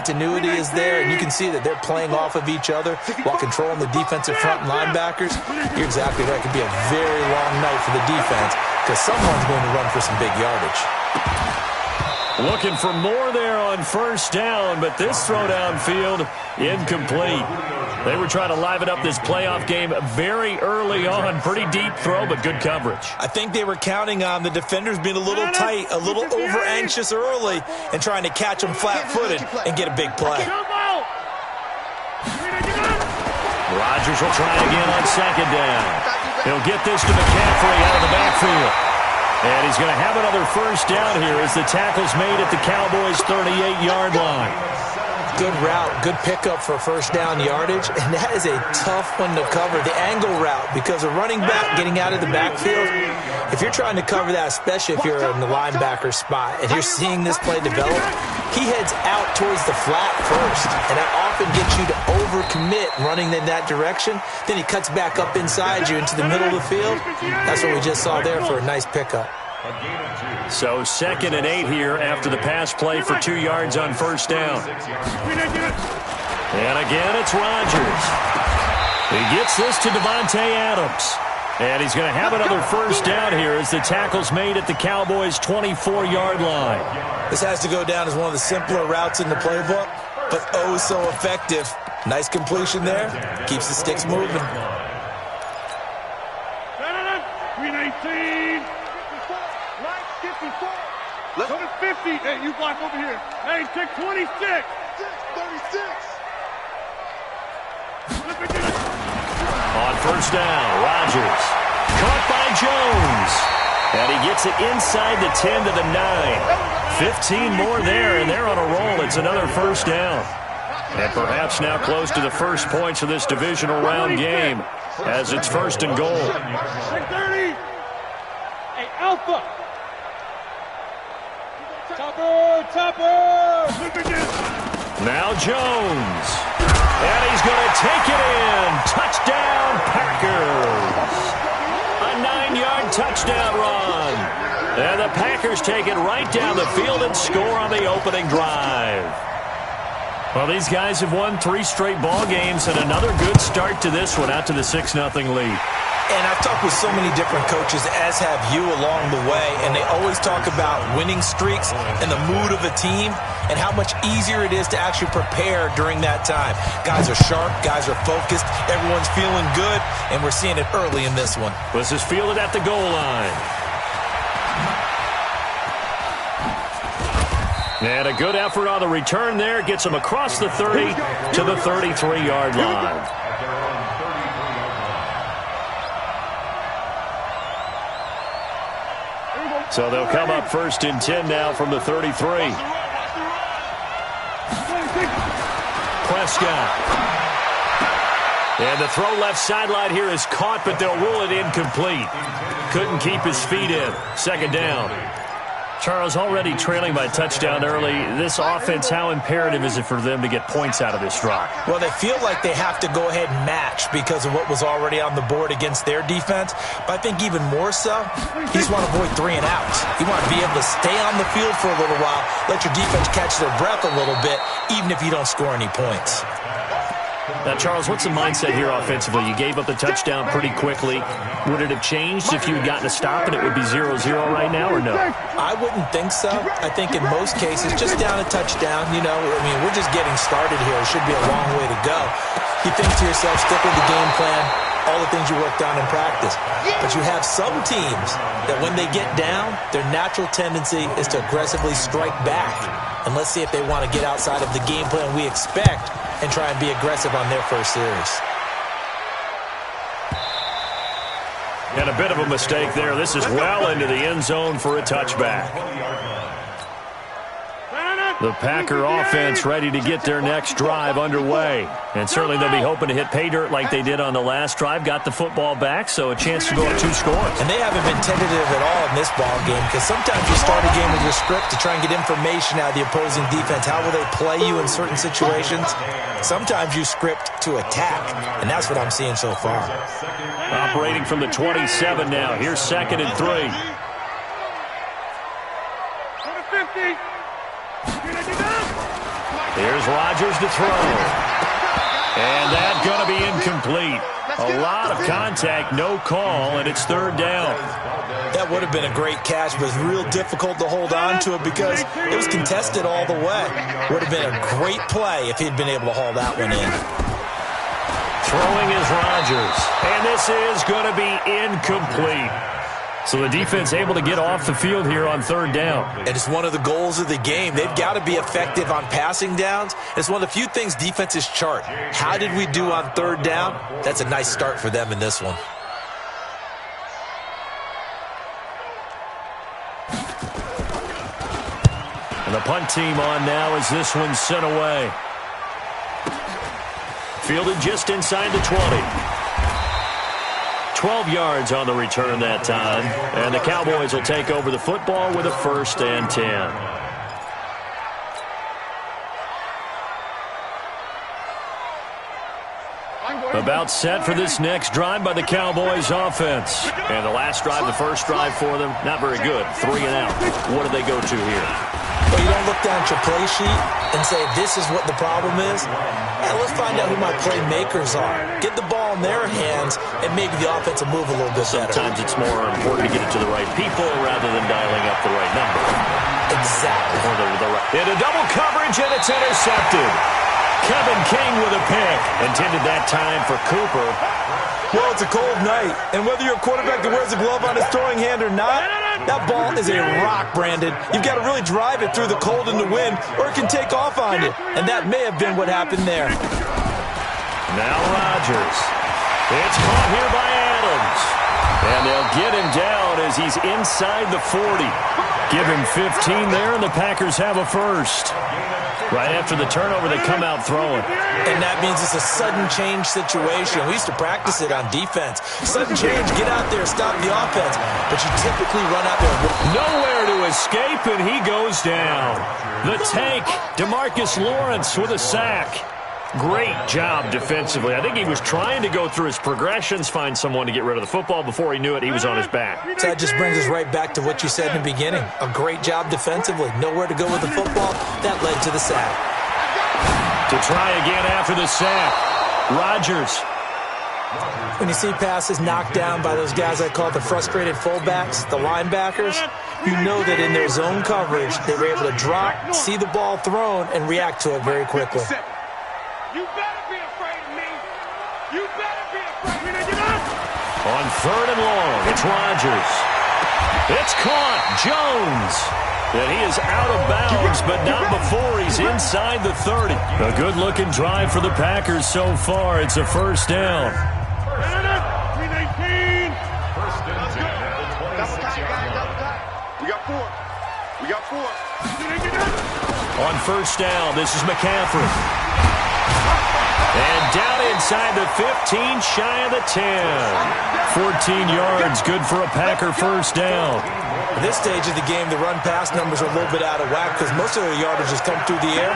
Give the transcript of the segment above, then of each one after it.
continuity is there, and you can see that they're playing off of each other while controlling the defensive front and linebackers. You're exactly right. It could be a very long night for the defense because someone's going to run for some big yardage. Looking for more there on first down, but this throw downfield incomplete. They were trying to liven up this playoff game very early on. Pretty deep throw, but good coverage. I think they were counting on the defenders being a little tight, a little over-anxious early, and trying to catch them flat-footed and get a big play. Rodgers will try again on second down. He'll get this to McCaffrey out of the backfield. And he's going to have another first down here as the tackle's made at the Cowboys' 38-yard line. Good route, good pickup for first down yardage, and that is a tough one to cover, the angle route, because a running back getting out of the backfield, if you're trying to cover that, especially if you're in the linebacker spot, and you're seeing this play develop, he heads out towards the flat first, and that often gets you to overcommit running in that direction. Then he cuts back up inside you into the middle of the field. That's what we just saw there for a nice pickup. So 2nd and 8 here after the pass play for 2 yards on first down. And again, it's Rodgers. He gets this to Davante Adams. And he's going to have another first down here as the tackle's made at the Cowboys' 24-yard line. This has to go down as one of the simpler routes in the playbook, but oh so effective. Nice completion there. Keeps the sticks moving. 319. Go to 50. Hey, you block over here. Hey, check 26. 36. On first down, Rodgers. Caught by Jones. And he gets it inside the 10 to the 9. 15 more there, and they're on a roll. It's another first down. And perhaps now close to the first points of this divisional round game as it's 1st and goal. 30. Hey, Alpha. Topper! Now Jones. And he's going to take it in. Touchdown, Packers. A 9-yard touchdown run. And the Packers take it right down the field and score on the opening drive. Well, these guys have won 3 straight ball games and another good start to this one out to the 6-0 lead. And I've talked with so many different coaches, as have you, along the way, and they always talk about winning streaks and the mood of a team and how much easier it is to actually prepare during that time. Guys are sharp, guys are focused, everyone's feeling good, and we're seeing it early in this one. This is fielded at the goal line. And a good effort on the return there. Gets him across the 30 to the 33-yard line. So they'll come up 1st and 10 now from the 33. Prescott. And the throw left sideline here is caught, but they'll rule it incomplete. Couldn't keep his feet in. 2nd down. Charles, already trailing by touchdown early. This offense, how imperative is it for them to get points out of this drive? Well, they feel like they have to go ahead and match because of what was already on the board against their defense. But I think even more so, you just want to avoid 3 and outs. You want to be able to stay on the field for a little while, let your defense catch their breath a little bit, even if you don't score any points. Now, Charles, what's the mindset here offensively? You gave up the touchdown pretty quickly. Would it have changed if you had gotten a stop and it would be 0-0 right now, or no? I wouldn't think so. I think in most cases, just down a touchdown, you know, I mean, we're just getting started here. It should be a long way to go. You think to yourself, stick with the game plan, all the things you worked on in practice. But you have some teams that when they get down, their natural tendency is to aggressively strike back. And let's see if they want to get outside of the game plan we expect and try and be aggressive on their first series. And a bit of a mistake there. This is well into the end zone for a touchback. The Packer offense ready to get their next drive underway. And certainly they'll be hoping to hit pay dirt like they did on the last drive. Got the football back, so a chance to go up 2 scores. And they haven't been tentative at all in this ball game because sometimes you start a game with your script to try and get information out of the opposing defense. How will they play you in certain situations? Sometimes you script to attack, and that's what I'm seeing so far. Operating from the 27 now. Here's 2nd and 3. Here's Rodgers to throw. And that's going to be incomplete. A lot of contact, no call, and it's third down. That would have been a great catch, but it was real difficult to hold on to it because it was contested all the way. Would have been a great play if he'd been able to haul that one in. Throwing is Rodgers, and this is going to be incomplete. So the defense able to get off the field here on third down. And it's one of the goals of the game. They've got to be effective on passing downs. It's one of the few things defenses chart. How did we do on third down? That's a nice start for them in this one. And the punt team on now as this one's sent away. Fielded just inside the 20. 12 yards on the return that time. And the Cowboys will take over the football with a 1st and 10. About set for this next drive by the Cowboys offense. And the last drive, the first drive for them, not very good. 3 and out. What do they go to here? Well, you don't look down at your play sheet and say, this is what the problem is. Yeah, let's find out who my playmakers are. Get the ball in their hands, and maybe the offense will move a little bit better. Sometimes it's more important to get it to the right people rather than dialing up the right number. Exactly. Into double coverage, and it's intercepted. Kevin King with a pick. Intended that time for Cooper. Well, it's a cold night, and whether you're a quarterback that wears a glove on his throwing hand or not, that ball is a rock, Brandon. You've got to really drive it through the cold and the wind, or it can take off on you. And that may have been what happened there. Now Rodgers. It's caught here by Adams. And they'll get him down as he's inside the 40. Give him 15 there, and the Packers have a first. Right after the turnover, they come out throwing. And that means it's a sudden change situation. We used to practice it on defense. Sudden change, get out there, stop the offense. But you typically run out there. Nowhere to escape, and he goes down. The tank, DeMarcus Lawrence with a sack. Great job defensively. I think he was trying to go through his progressions, find someone to get rid of the football. Before he knew it, he was on his back. So that just brings us right back to what you said in the beginning. A great job defensively. Nowhere to go with the football. That led to the sack. To try again after the sack. Rodgers. When you see passes knocked down by those guys I call the frustrated fullbacks, the linebackers, you know that in their zone coverage, they were able to drop, see the ball thrown, and react to it very quickly. You better be afraid of me. You better be afraid of me. On third and long, it's Rodgers. It's caught. Jones. And he is out of bounds, but not before he's inside the 30. A good-looking drive for the Packers so far. It's a first down. 319. First and 10. We got 4. We got 4. On first down, this is McCaffrey. And down inside the 15, shy of the 10. 14 yards, good for a Packer first down. At this stage of the game, the run-pass numbers are a little bit out of whack because most of the yardage has come through the air.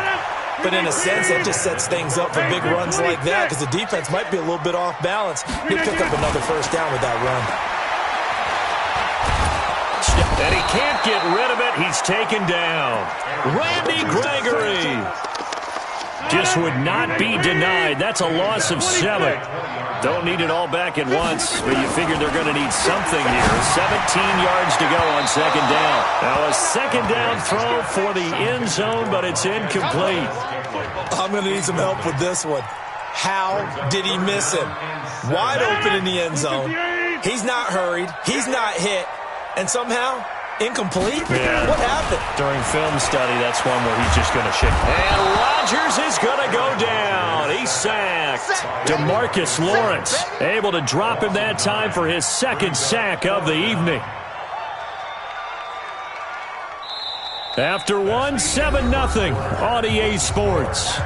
But in a sense, that just sets things up for big runs like that because the defense might be a little bit off balance. He'll pick up another first down with that run. And he can't get rid of it. He's taken down. Randy Gregory. Just would not be denied. That's a loss of 7. Don't need it all back at once, but you figure they're going to need something here. 17 yards to go on second down. Now a second down throw for the end zone, but it's incomplete. I'm going to need some help with this one. How did he miss him? Wide open in the end zone. He's not hurried. He's not hit. And somehow, incomplete? Yeah. What happened? During film study, that's one where he's just going to shake. And Rodgers is going to go down. He's sacked. DeMarcus Lawrence able to drop him that time for his second sack of the evening. After one, 7-0 on EA Sports.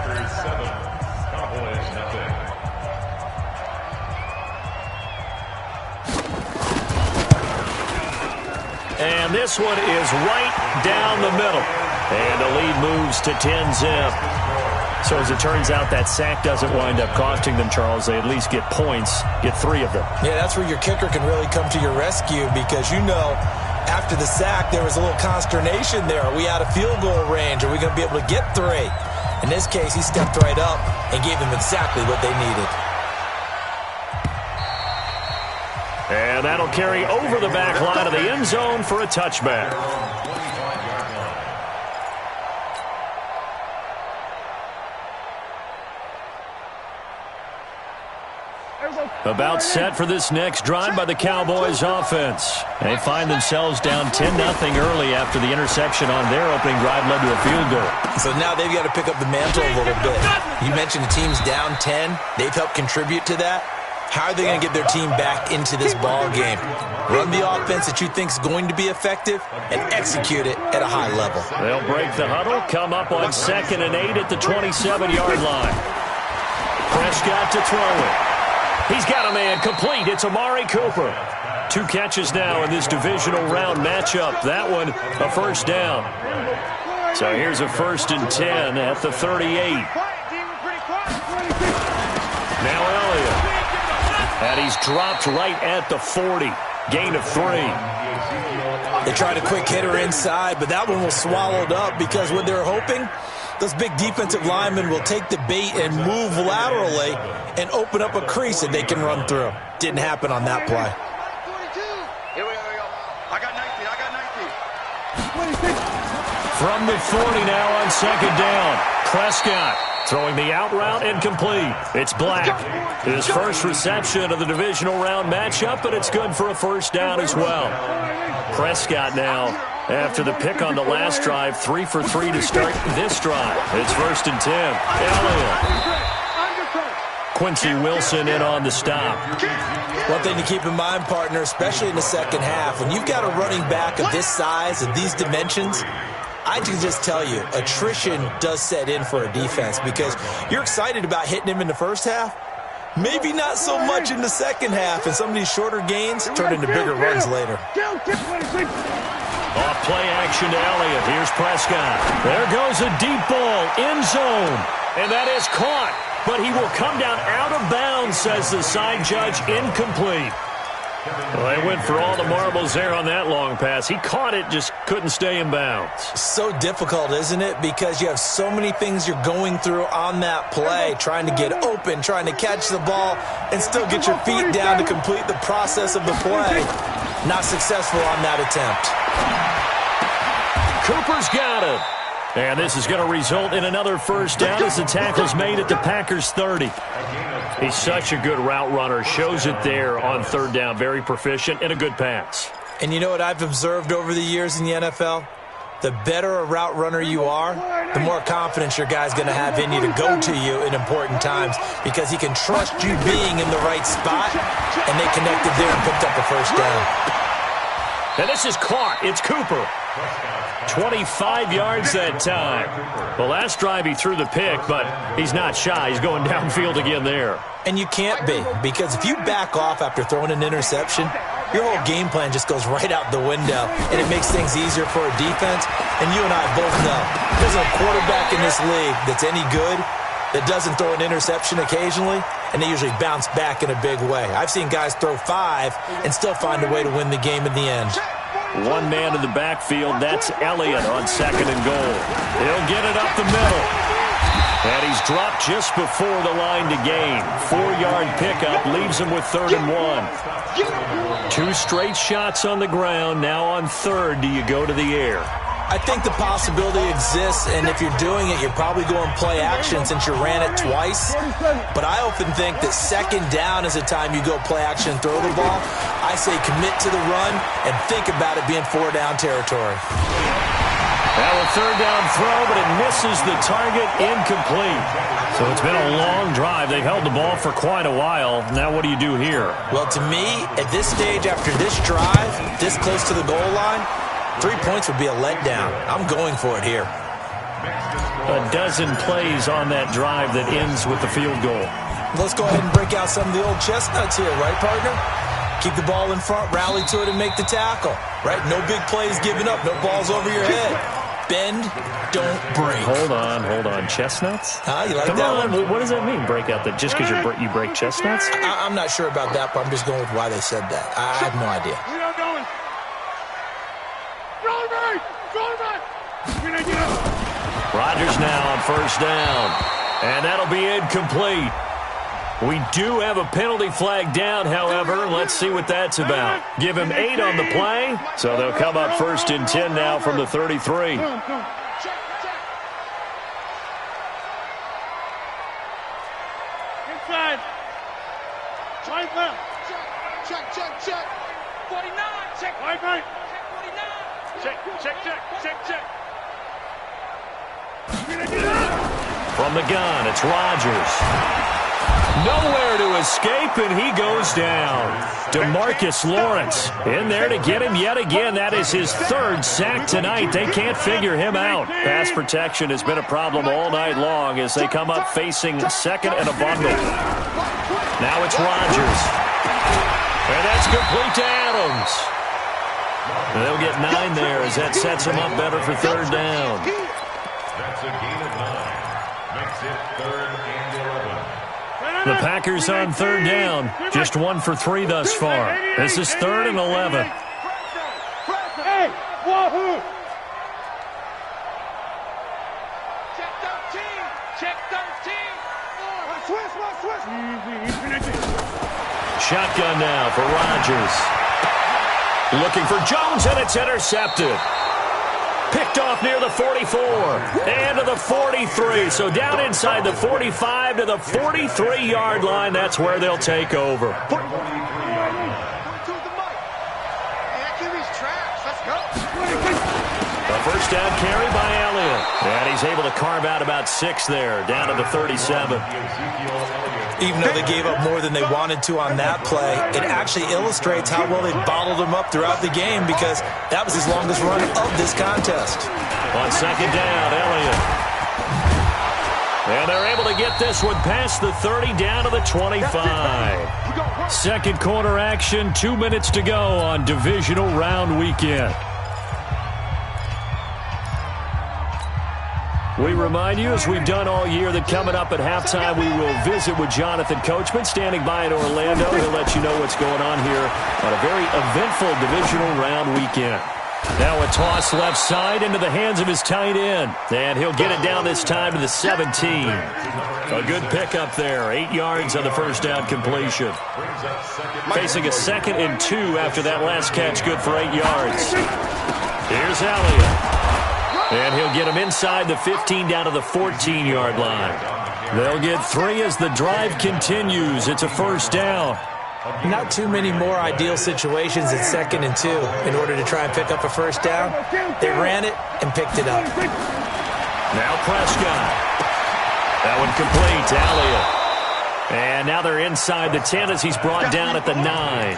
And this one is right down the middle. And the lead moves to 10-zip. So as it turns out, that sack doesn't wind up costing them, Charles. They at least get points, get 3 of them. Yeah, that's where your kicker can really come to your rescue because you know after the sack there was a little consternation there. Are we out of field goal range? Are we going to be able to get 3? In this case, he stepped right up and gave them exactly what they needed. And that'll carry over the back line of the end zone for a touchback. About set for this next drive by the Cowboys offense. They find themselves down 10-0 early after the interception on their opening drive led to a field goal. So now they've got to pick up the mantle a little bit. You mentioned the team's down 10. They've helped contribute to that. How are they going to get their team back into this ball game? Run the offense that you think is going to be effective and execute it at a high level. They'll break the huddle, come up on 2nd and 8 at the 27-yard line. Prescott to throw it. He's got a man complete. It's Amari Cooper. 2 catches now in this divisional round matchup. That one a first down. So here's a 1st and 10 at the 38. Now Elliott. And he's dropped right at the 40. Gain of 3. They tried a quick hitter inside, but that one was swallowed up because what they're hoping, those big defensive linemen will take the bait and move laterally and open up a crease that they can run through. Didn't happen on that play. Here we go. I got 19. From the 40 now on 2nd down. Prescott throwing the out route incomplete. It's Black. His first reception of the divisional round matchup, but it's good for a first down as well. Prescott now, after the pick on the last drive, 3 for 3 to start this drive. It's 1st and 10. Elliott. Quincy Wilson in on the stop. One thing to keep in mind, partner, especially in the second half, when you've got a running back of this size and these dimensions, I can just tell you, attrition does set in for a defense because you're excited about hitting him in the first half. Maybe not so much in the second half, and some of these shorter gains turn into bigger runs later. Off play action to Elliott. Here's Prescott. There goes a deep ball, end zone, and that is caught. But he will come down out of bounds, says the side judge, incomplete. Well, they went for all the marbles there on that long pass. He caught it, just couldn't stay in bounds. So difficult, isn't it? Because you have so many things you're going through on that play, trying to get open, trying to catch the ball, and still get your feet down to complete the process of the play. Not successful on that attempt. Cooper's got it. And this is going to result in another first down as the tackle's made at the Packers' 30. He's such a good route runner. Shows it there on 3rd down. Very proficient and a good pass. And you know what I've observed over the years in the NFL? The better a route runner you are, the more confidence your guy's going to have in you to go to you in important times because he can trust you being in the right spot, and they connected there and picked up a first down. And this is caught. It's Cooper. 25 yards that time. The last drive he threw the pick, but he's not shy. He's going downfield again there. And you can't be, because if you back off after throwing an interception, your whole game plan just goes right out the window, and it makes things easier for a defense. And you and I both know there's a quarterback in this league that's any good that doesn't throw an interception occasionally, and they usually bounce back in a big way. I've seen guys throw 5 and still find a way to win the game in the end. One man in the backfield, that's Elliott on 2nd and goal. He'll get it up the middle. And he's dropped just before the line to gain. 4-yard pickup leaves him with 3rd and 1. 2 straight shots on the ground. Now on 3rd, do you go to the air? I think the possibility exists, and if you're doing it, you're probably going play action since you ran it twice. But I often think that 2nd down is the time you go play action and throw the ball. I say commit to the run and think about it being 4-down territory. Now a 3rd down throw, but it misses the target, incomplete. So it's been a long drive. They've held the ball for quite a while. Now what do you do here? Well, to me, at this stage, after this drive, this close to the goal line, 3 points would be a letdown. I'm going for it here. A dozen plays on that drive that ends with the field goal. Let's go ahead and break out some of the old chestnuts here, right, partner? Keep the ball in front, rally to it, and make the tackle, right? No big plays given up, no balls over your head. Bend, don't break. Hold on. Chestnuts? You like Come that on. one? What does that mean, break out that just because you break chestnuts? I'm not sure about that, but I'm just going with why they said that. I have no idea. Rodgers Packers now on first down. And that'll be incomplete. We do have a penalty flag down, however. Let's see what that's about. Give him 8 on the play, so they'll come up first and 10 now from the 33. Inside. Right left. Check. 49. Check. Right. Check. 49. From the gun, it's Rodgers. Nowhere to escape, and he goes down. DeMarcus Lawrence in there to get him yet again. That is his 3rd sack tonight. They can't figure him out. Pass protection has been a problem all night long as they come up facing second and a bundle. Now it's Rodgers. And that's complete to Adams. They'll get 9 there as that sets them up better for 3rd down. That's a gain of 9. Makes it 3rd and 11. The Packers on 3rd down. Just 1 for 3 thus far. This is 3rd and 11. Hey, wahoo! Check 13. Shotgun now for Rodgers. Looking for Jones, and it's intercepted. Picked off near the 44 and to the 43. So down inside the 45 to the 43-yard line. That's where they'll take over. A first down carry by Elliott. And he's able to carve out about 6 there, down to the 37. Even though they gave up more than they wanted to on that play, it actually illustrates how well they bottled him up throughout the game because that was his longest run of this contest. On 2nd down, Elliott. And they're able to get this one past the 30 down to the 25. Second quarter action, 2 minutes to go on divisional round weekend. We remind you, as we've done all year, that coming up at halftime, we will visit with Jonathan Coachman, standing by in Orlando. He'll let you know what's going on here on a very eventful divisional round weekend. Now a toss left side into the hands of his tight end. And he'll get it down this time to the 17. A good pickup there. 8 yards on the first down completion. Facing a 2nd and 2 after that last catch, good for 8 yards. Here's Elliott. And he'll get him inside the 15 down to the 14-yard line. They'll get 3 as the drive continues. It's a first down. Not too many more ideal situations at 2nd and 2 in order to try and pick up a first down. They ran it and picked it up. Now Prescott. That one complete to Elliott. And now they're inside the 10 as he's brought down at the 9.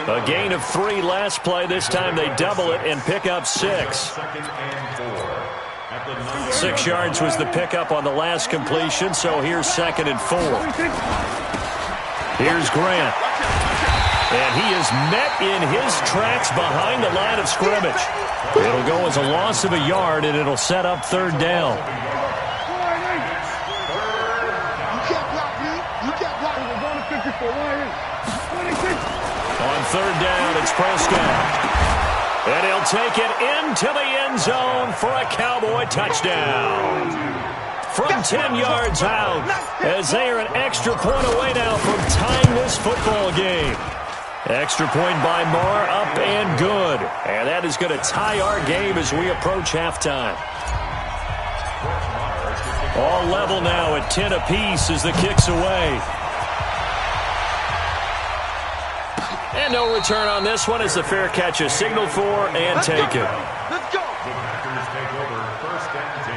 A gain of 3 last play. This time they double it and pick up 6. 6 yards was the pickup on the last completion, so here's 2nd and 4. Here's Grant. And he is met in his tracks behind the line of scrimmage. It'll go as a loss of a yard, and it'll set up 3rd down. On 3rd down, it's Prescott. And he'll take it into the end zone for a Cowboy touchdown. From 10 yards out, as they are an extra point away now from tying this football game. Extra point by Marr, up and good. And that is going to tie our game as we approach halftime. All level now at 10 apiece as the kick's away. And no return on this one as the fair catch is signaled for and taken. Let's go. The Packers take over 1st and 10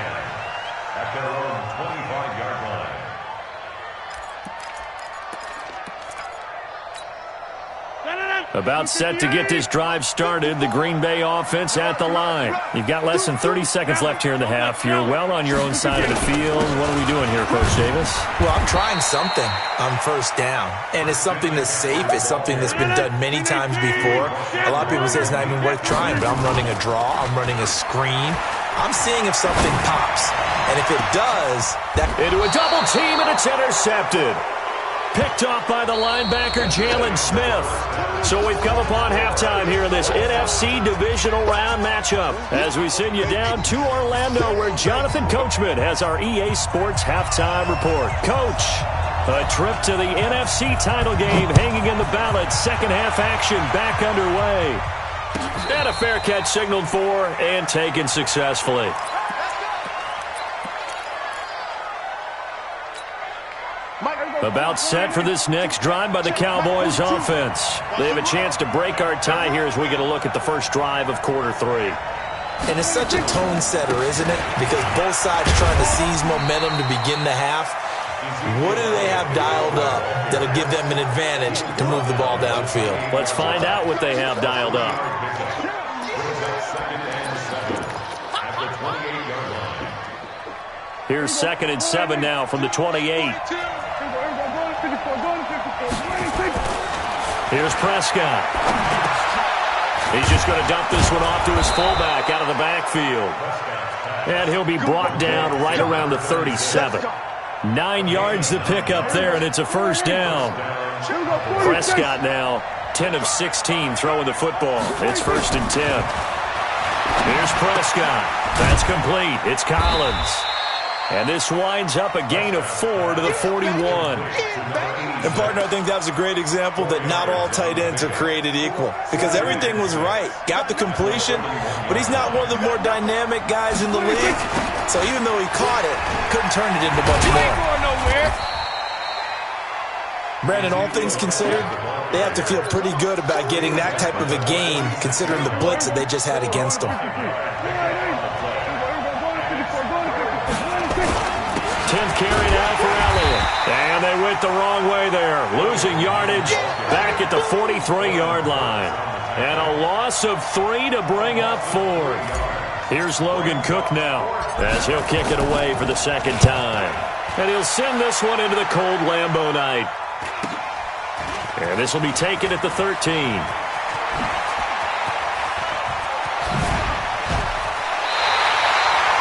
at their own 25-yard line. About set to get this drive started. The Green Bay offense at the line. You've got less than 30 seconds left here in the half. You're well on your own side of the field. What are we doing here, Coach Davis? Well, I'm trying something on first down, and it's something that's safe. It's something that's been done many times before. A lot of people say it's not even worth trying, but I'm running a draw. I'm running a screen. I'm seeing if something pops, and if it does, that... Into a double team, and it's intercepted. Picked off by the linebacker, Jalen Smith. So we've come upon halftime here in this NFC Divisional Round matchup as we send you down to Orlando where Jonathan Coachman has our EA Sports Halftime Report. Coach, a trip to the NFC title game hanging in the balance. Second half action back underway. And a fair catch signaled for and taken successfully. About set for this next drive by the Cowboys offense. They have a chance to break our tie here as we get a look at the first drive of quarter 3. And it's such a tone setter, isn't it? Because both sides trying to seize momentum to begin the half. What do they have dialed up that'll give them an advantage to move the ball downfield? Let's find out what they have dialed up. Here's 2nd and 7 now from the 28. Here's Prescott. He's just going to dump this one off to his fullback out of the backfield. And he'll be brought down right around the 37. 9 yards to pick up there, and it's a first down. Prescott now 10 of 16 throwing the football. It's 1st and 10. Here's Prescott. That's complete. It's Collins. And this winds up a gain of 4 to the 41. And, partner, I think that was a great example that not all tight ends are created equal. Because everything was right. Got the completion, but he's not one of the more dynamic guys in the league. So even though he caught it, couldn't turn it into much more. Brandon, all things considered, they have to feel pretty good about getting that type of a gain considering the blitz that they just had against them. 10th carry now for Elliott. And they went the wrong way there. Losing yardage back at the 43-yard line. And a loss of 3 to bring up 4th. Here's Logan Cook now as he'll kick it away for the second time. And he'll send this one into the cold Lambeau night. And this will be taken at the 13.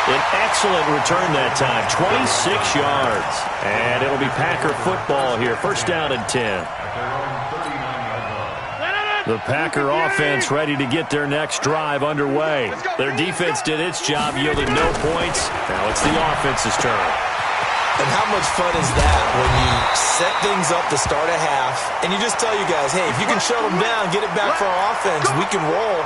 An excellent return that time, 26 yards. And it'll be Packer football here, first down and 10. The Packer offense ready to get their next drive underway. Their defense did its job, yielded no points. Now it's the offense's turn. And how much fun is that when you set things up to start a half and you just tell you guys, hey, if you can shut them down, get it back for our offense, we can roll.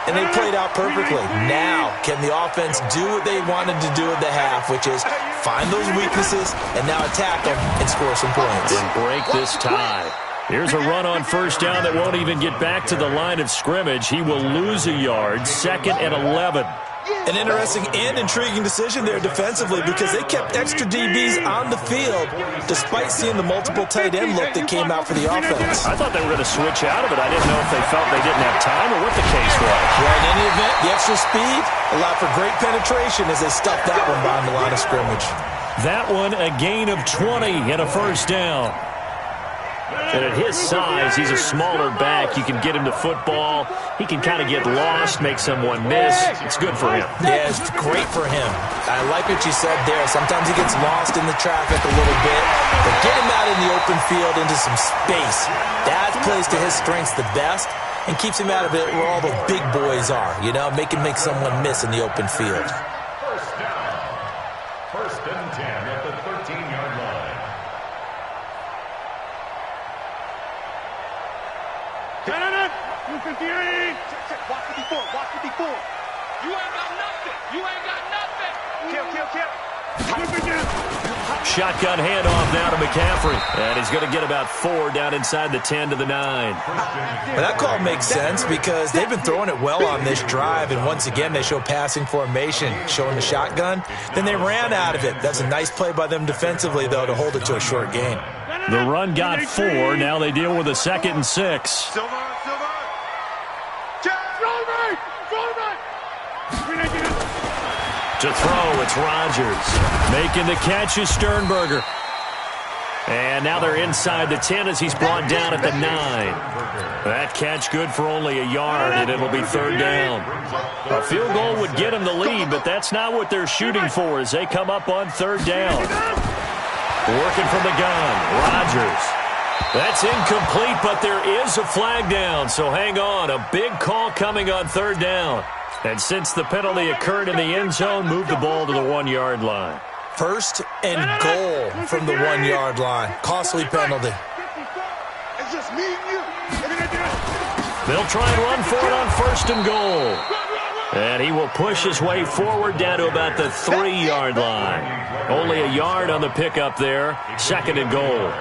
And they played out perfectly. Now, can the offense do what they wanted to do at the half, which is find those weaknesses and now attack them and score some points. And break this tie. Here's a run on first down that won't even get back to the line of scrimmage. He will lose a yard, 2nd and 11. An interesting and intriguing decision there defensively because they kept extra DBs on the field despite seeing the multiple tight end look that came out for the offense. I thought they were going to switch out of it. I didn't know if they felt they didn't have time or what the case was. Well, in any event, the extra speed allowed for great penetration as they stuffed that one behind the line of scrimmage. That one a gain of 20 and a first down. And at his size, he's a smaller back. You can get him to football. He can kind of get lost, make someone miss. It's good for him. Yeah, it's great for him. I like what you said there. Sometimes he gets lost in the traffic a little bit. But get him out in the open field into some space. That plays to his strengths the best and keeps him out of it where all the big boys are. You know, make someone miss in the open field. First down. 1st and 10 at the 13-yard line. Watch it before. Watch it before. You ain't got nothing. You ain't got nothing. Kill. Shotgun handoff now to McCaffrey. And he's going to get about 4 down inside the 10 to the 9. Well, that call makes sense because they've been throwing it well on this drive, and once again they show passing formation, showing the shotgun. Then they ran out of it. That's a nice play by them defensively, though, to hold it to a short gain. The run got 4. Now they deal with a 2nd and 6. To throw, it's Rodgers. Making the catch is Sternberger. And now they're inside the 10 as he's brought down at the 9. That catch good for only a yard, and it'll be 3rd down. A field goal would get them the lead, but that's not what they're shooting for as they come up on 3rd down. Working from the gun, Rodgers. That's incomplete, but there is a flag down, so hang on. A big call coming on third down. And since the penalty occurred in the end zone, move the ball to the 1-yard line. First and goal from the 1-yard line. Costly penalty. It's just me and you. They'll try and run for it on first and goal. And he will push his way forward down to about the 3-yard line. Only a yard on the pickup there. Second and goal.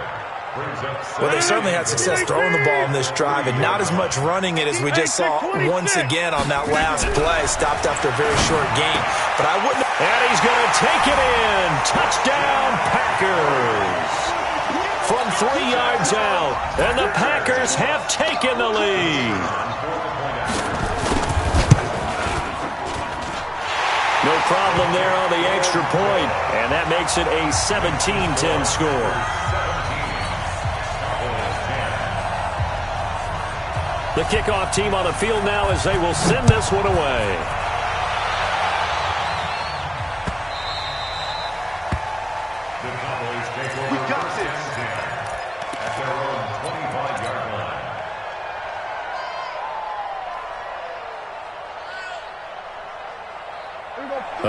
Well, they certainly had success throwing the ball in this drive, and not as much running it as we just saw once again on that last play. Stopped after a very short gain. But I wouldn't. And he's going to take it in. Touchdown, Packers. From 3 yards out, and the Packers have taken the lead. No problem there on the extra point, and that makes it a 17-10 score. The kickoff team on the field now as they will send this one away. We got this. At their own 25-yard line.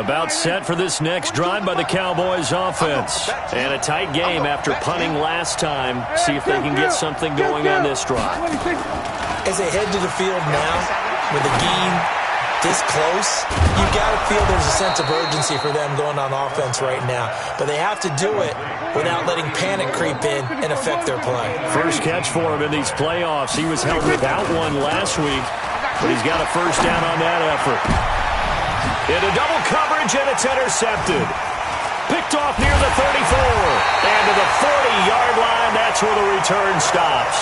About set for this next drive by the Cowboys offense. And a tight game after punting last time. See if they can get something going on this drive. As they head to the field now, with the game this close, you've got to feel there's a sense of urgency for them going on offense right now. But they have to do it without letting panic creep in and affect their play. First catch for him in these playoffs. He was held without one last week, but he's got a first down on that effort. Into double coverage, and it's intercepted. Picked off near the 34. And to the 40-yard line, that's where the return stops.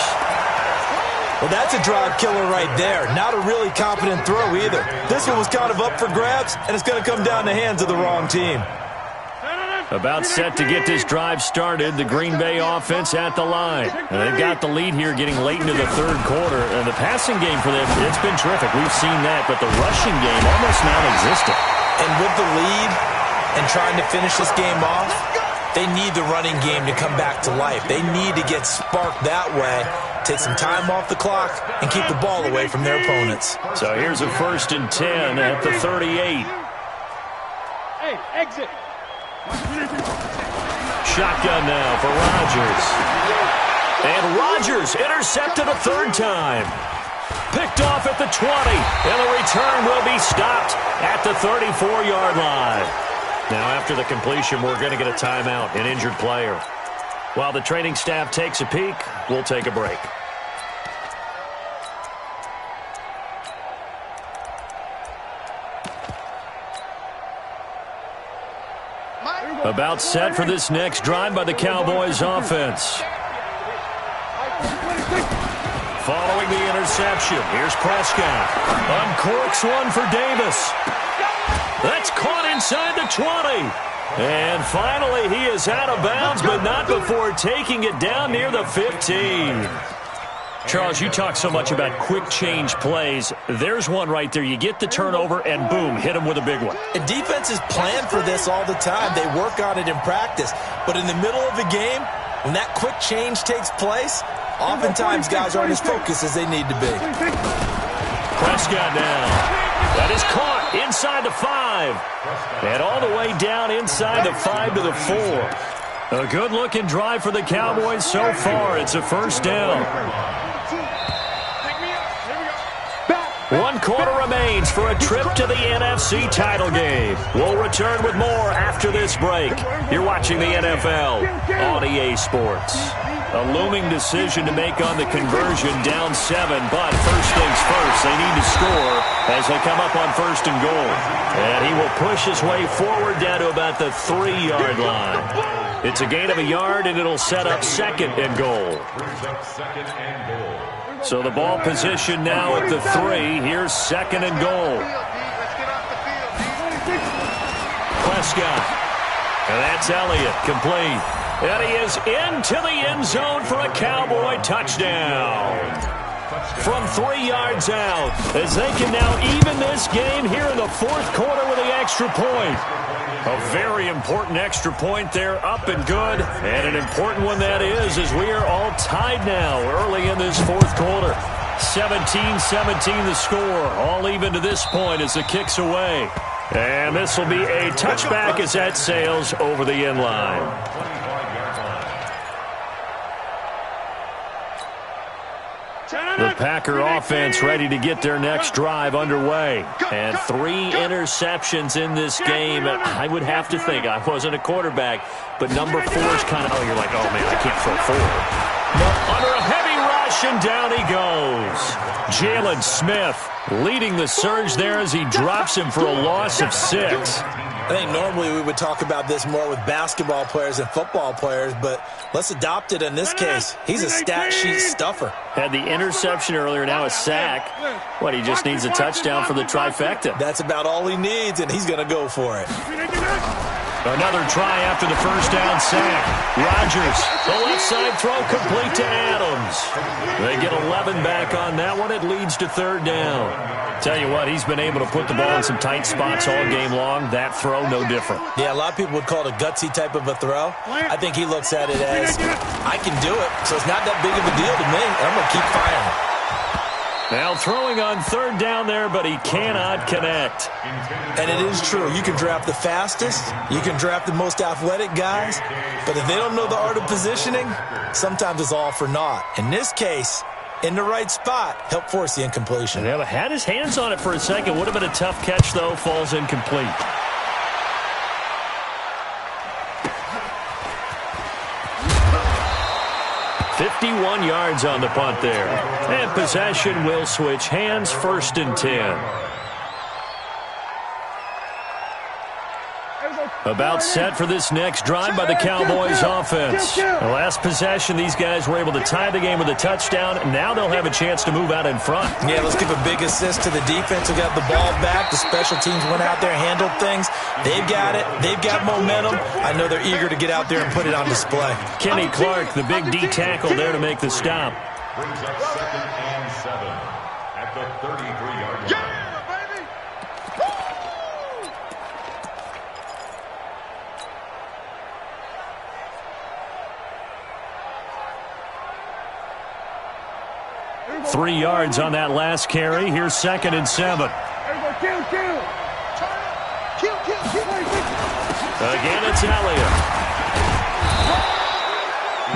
Well, that's a drive killer right there. Not a really confident throw either. This one was kind of up for grabs, and it's going to come down the hands of the wrong team. About set to get this drive started, the Green Bay offense at the line. And they've got the lead here getting late into the third quarter. And the passing game for them, it's been terrific. We've seen that, but the rushing game almost non-existent. And with the lead and trying to finish this game off, they need the running game to come back to life. They need to get sparked that way, take some time off the clock, and keep the ball away from their opponents. So here's a 1st and 10 at the 38. Hey, exit. Shotgun now for Rodgers. And Rodgers intercepted a third time. Picked off at the 20. And the return will be stopped at the 34-yard line. Now, after the completion, we're going to get a timeout, an injured player. While the training staff takes a peek, we'll take a break. About set for this next drive by the Cowboys offense. Following the interception, here's Prescott. Uncorks one for Davis. That's caught inside the 20. And finally, he is out of bounds, but not before taking it down near the 15. Charles, you talk so much about quick change plays. There's one right there. You get the turnover, and boom, hit him with a big one. And defenses plan for this all the time. They work on it in practice. But in the middle of the game, when that quick change takes place, oftentimes guys aren't as focused as they need to be. Prescott now. That is caught inside the 5. And all the way down inside the 5 to the 4. A good-looking drive for the Cowboys so far. It's a first down. 1 quarter remains for a trip to the NFC title game. We'll return with more after this break. You're watching the NFL on EA Sports. A looming decision to make on the conversion, down 7, but first things first, they need to score as they come up on 1st and goal. And he will push his way forward down to about the 3-yard line. It's a gain of a yard, and it'll set up 2nd and goal. So the ball position now at the 3. Here's 2nd and goal. Prescott. And that's Elliott, complete. And he is into the end zone for a Cowboy touchdown. From 3 yards out, as they can now even this game here in the 4th quarter with the extra point. A very important extra point there, up and good. And an important one that is, as we are all tied now early in this fourth quarter. 17-17 the score, all even to this point as the kick's away. And this will be a touchback as that sails over the end line. The Packer offense ready to get their next drive underway. And 3 interceptions in this game. I would have to think, I wasn't a quarterback, but number 4 is kind of, oh, you're like, oh, man, I can't throw 4. Under a heavy rush, and down he goes. Jalen Smith leading the surge there as he drops him for a loss of 6. I think normally we would talk about this more with basketball players and football players, but let's adopt it in this case. He's a stat sheet stuffer. Had the interception earlier, now a sack. What, he just needs a touchdown for the trifecta. That's about all he needs, and he's going to go for it. Another try after the first down sack. Rodgers, the left side throw complete to Adams. They get 11 back on that one. It leads to third down. Tell you what, he's been able to put the ball in some tight spots all game long. That throw, no different. Yeah, a lot of people would call it a gutsy type of a throw. I think he looks at it as, I can do it, so it's not that big of a deal to me, and I'm going to keep firing. Now throwing on third down there, but he cannot connect. And it is true. You can draft the fastest. You can draft the most athletic guys. But if they don't know the art of positioning, sometimes it's all for naught. In this case, in the right spot, help force the incompletion. Yeah, had his hands on it for a second. Would have been a tough catch, though. Falls incomplete. .51 yards on the punt there. And possession will switch hands, 1st and 10. About set for this next drive by the Cowboys offense. The last possession, these guys were able to tie the game with a touchdown. Now they'll have a chance to move out in front. Yeah, let's give a big assist to the defense who got the ball back. The special teams went out there, handled things. They've got it. They've got momentum. I know they're eager to get out there and put it on display. Kenny Clark, the big D tackle there to make the stop. Brings up 2nd and 7 at the 33-yard line. Three yards on that last carry. Here's 2nd and 7. Again, it's Elliott.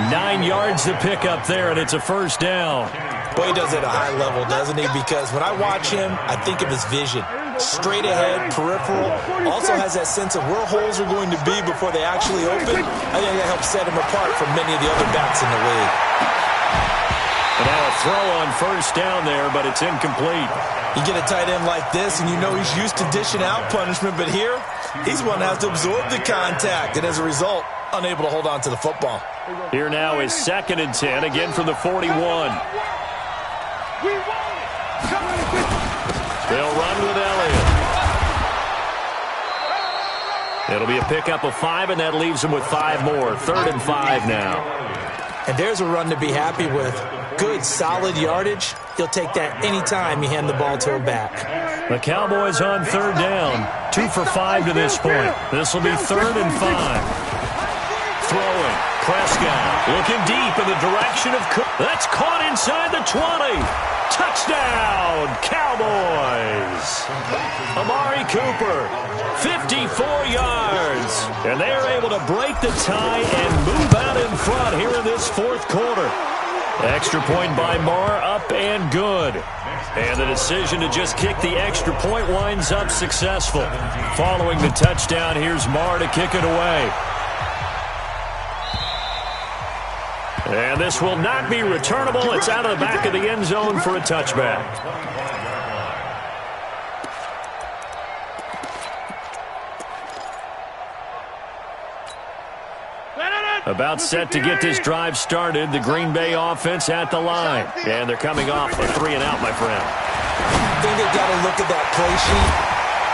9 yards to pick up there, and it's a first down. Boy, he does it at a high level, doesn't he? Because when I watch him, I think of his vision. Straight ahead, peripheral. Also has that sense of where holes are going to be before they actually open. I think that helps set him apart from many of the other backs in the league. And now a throw on first down there, but it's incomplete. You get a tight end like this, and you know he's used to dishing out punishment, but here, he's one that has to absorb the contact, and as a result, unable to hold on to the football. Here now is 2nd and 10, again from the 41. They'll run with Elliott. It'll be a pickup of 5, and that leaves them with 5 more. 3rd and 5 now. And there's a run to be happy with. Good, solid yardage. He'll take that anytime you hand the ball to a back. The Cowboys on third down. 2 for 5 to this point. This will be 3rd and 5. Throwing. Prescott looking deep in the direction of Cook. That's caught inside the 20. Touchdown, Cowboys. Amari Cooper, 54 yards. And they are able to break the tie and move out in front here in this fourth quarter. Extra point by Marr, up and good. And the decision to just kick the extra point winds up successful. Following the touchdown, here's Marr to kick it away. And this will not be returnable. It's out of the back of the end zone for a touchback. About set to get this drive started. The Green Bay offense at the line. And thee coming off a 3-and-out, my friend. I think they've got to look at that play sheet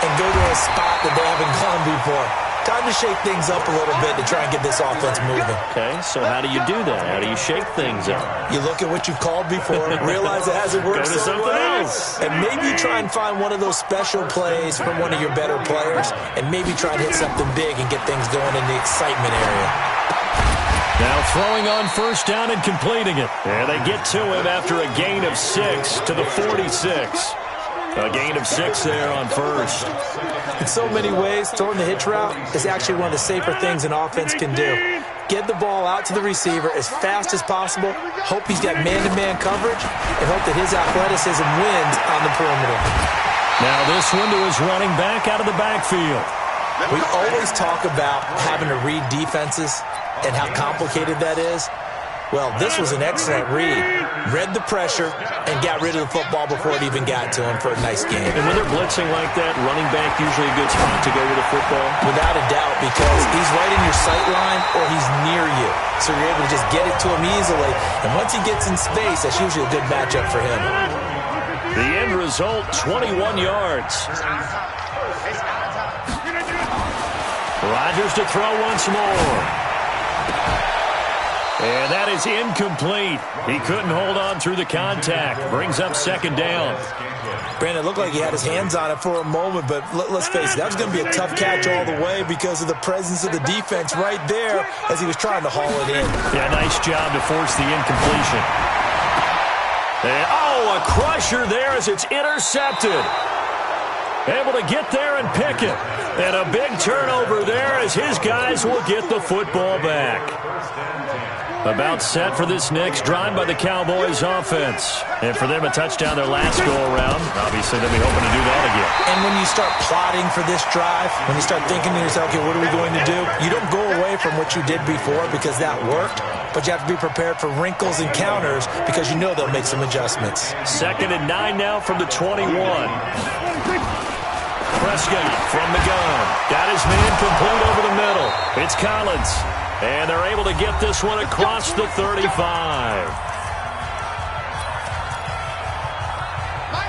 and go to a spot that they haven't gone before. Time to shake things up a little bit to try and get this offense moving. Okay, so how do you do that? How do you shake things up? You look at what you've called before, realize it hasn't worked so something well, else. and maybe try and find one of those special plays from one of your better players, and maybe try and hit something big and get things going in the excitement area. Now throwing on first down and completing it. And they get to him after a gain of 6 to the 46. A gain of 6 there on first. In so many ways, throwing the hitch route is actually one of the safer things an offense can do. Get the ball out to the receiver as fast as possible, hope he's got man-to-man coverage, and hope that his athleticism wins on the perimeter. Now this one to his running back out of the backfield. We always talk about having to read defenses and how complicated that is. Well, this was an excellent read. Read the pressure and got rid of the football before it even got to him for a nice game. And when they're blitzing like that, running back usually a good spot to go with the football? Without a doubt, because he's right in your sight line or he's near you. So you're able to just get it to him easily. And once he gets in space, that's usually a good matchup for him. The end result, 21 yards. Rodgers to throw once more. And that is incomplete. He couldn't hold on through the contact. Brings up second down. Brandon, it looked like he had his hands on it for a moment, but let's face it, that was going to be a tough catch all the way because of the presence of the defense right there as he was trying to haul it in. Yeah, nice job to force the incompletion. And, a crusher there as it's intercepted. Able to get there and pick it. And a big turnover there as his guys will get the football back. About set for this next drive by the Cowboys offense. And for them, a touchdown their last go-around. Obviously, they'll be hoping to do that again. And when you start plotting for this drive, when you start thinking to yourself, okay, what are we going to do? You don't go away from what you did before because that worked. But you have to be prepared for wrinkles and counters because you know they'll make some adjustments. 2nd and 9 now from the 21. Prescott from the gun. Got his man complete over the middle. It's Collins. And they're able to get this one across the 35.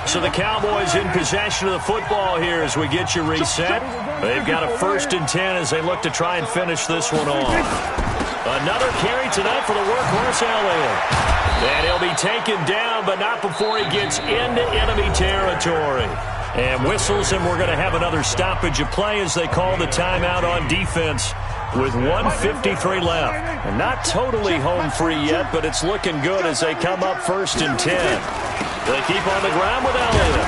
So the Cowboys in possession of the football here as we get you reset. They've got a 1st and 10 as they look to try and finish this one off. Another carry tonight for the workhorse Elliott. And he'll be taken down, but not before he gets into enemy territory. And whistles, and we're going to have another stoppage of play as they call the timeout on defense with 1:53 left. And not totally home free yet, but it's looking good as they come up 1st and 10. They keep on the ground with Elliott.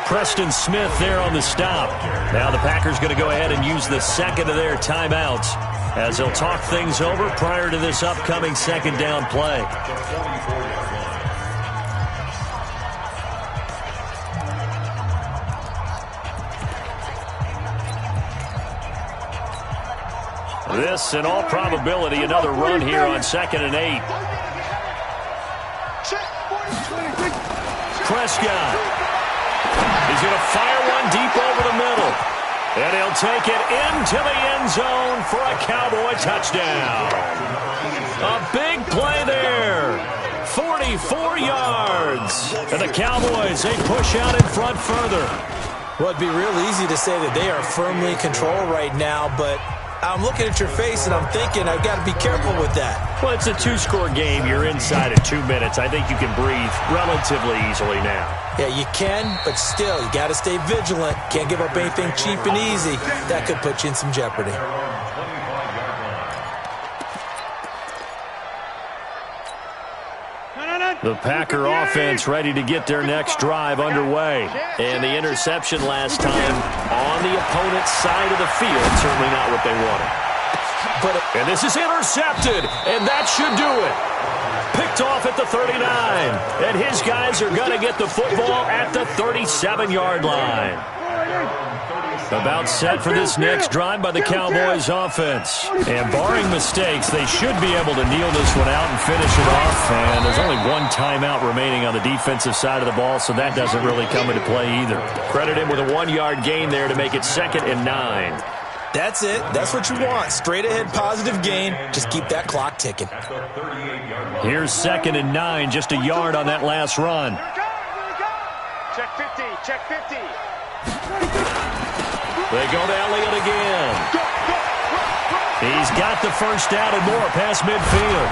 Preston Smith there on the stop. Now the Packers going to go ahead and use the second of their timeouts as they'll talk things over prior to this upcoming 2nd down play. This, in all probability, another run here on 2nd and 8. Prescott. He's going to fire one deep over the middle. And he'll take it into the end zone for a Cowboy touchdown. A big play there. 44 yards. And the Cowboys, they push out in front further. Well, it'd be real easy to say that they are firmly in control right now, but I'm looking at your face and I'm thinking I've got to be careful with that. Well, it's a 2-score game. You're inside of 2 minutes. I think you can breathe relatively easily now. Yeah, you can, but still, you got to stay vigilant. Can't give up anything cheap and easy. That could put you in some jeopardy. The Packer offense ready to get their next drive underway. And the interception last time on the opponent's side of the field. Certainly not what they wanted. And this is intercepted, and that should do it. Picked off at the 39. And his guys are going to get the football at the 37-yard line. About set for this next drive by the Cowboys offense. And barring mistakes, they should be able to kneel this one out and finish it off. And there's only one timeout remaining on the defensive side of the ball, so that doesn't really come into play either. Credit him with a 1-yard gain there to make it 2nd and 9. That's it. That's what you want. Straight ahead positive gain. Just keep that clock ticking. Here's 2nd and 9, just a yard on that last run. Check 50, check 50. They go to Elliott again. He's got the first down and more past midfield.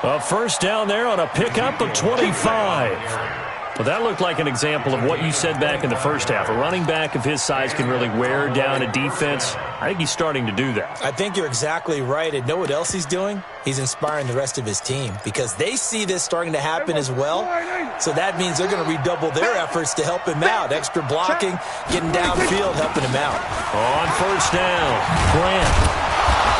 A first down there on a pickup of 25. Well, that looked like an example of what you said back in the first half. A running back of his size can really wear down a defense. I think he's starting to do that. I think you're exactly right. And know what else he's doing? He's inspiring the rest of his team because they see this starting to happen as well. So that means they're going to redouble their efforts to help him out. Extra blocking, getting downfield, helping him out. On first down, Grant.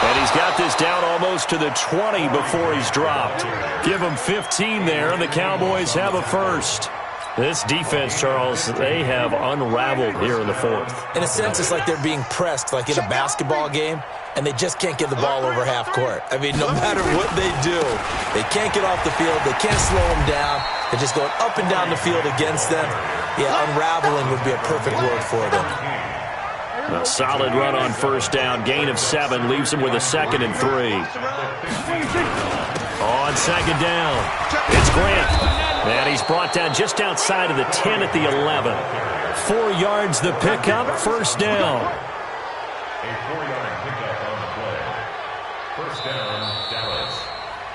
And he's got this down almost to the 20 before he's dropped. Give him 15 there, and the Cowboys have a first. This defense, Charles, they have unraveled here in the fourth. In a sense, it's like they're being pressed, like in a basketball game, and they just can't get the ball over half court. I mean, no matter what they do, they can't get off the field. They can't slow them down. They're just going up and down the field against them. Yeah, unraveling would be a perfect word for them. A solid run on first down. Gain of 7 leaves him with a 2nd and 3. On second down, it's Grant. And he's brought down just outside of the 10 at the 11. 4 yards the pickup, first down. A 4-yard pickup on the play. First down, Dallas.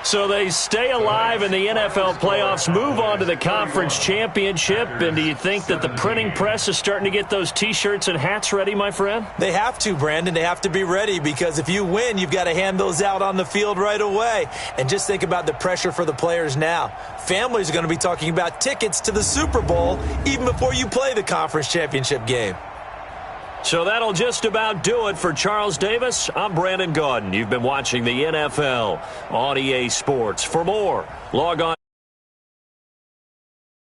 So they stay alive in the NFL playoffs, move on to the conference championship. And do you think that the printing press is starting to get those T-shirts and hats ready, my friend? They have to, Brandon. They have to be ready because if you win, you've got to hand those out on the field right away. And just think about the pressure for the players now. Families are going to be talking about tickets to the Super Bowl even before you play the conference championship game. So that'll just about do it for Charles Davis. I'm Brandon Gaudin. You've been watching the NFL on EA Sports. For more, log on.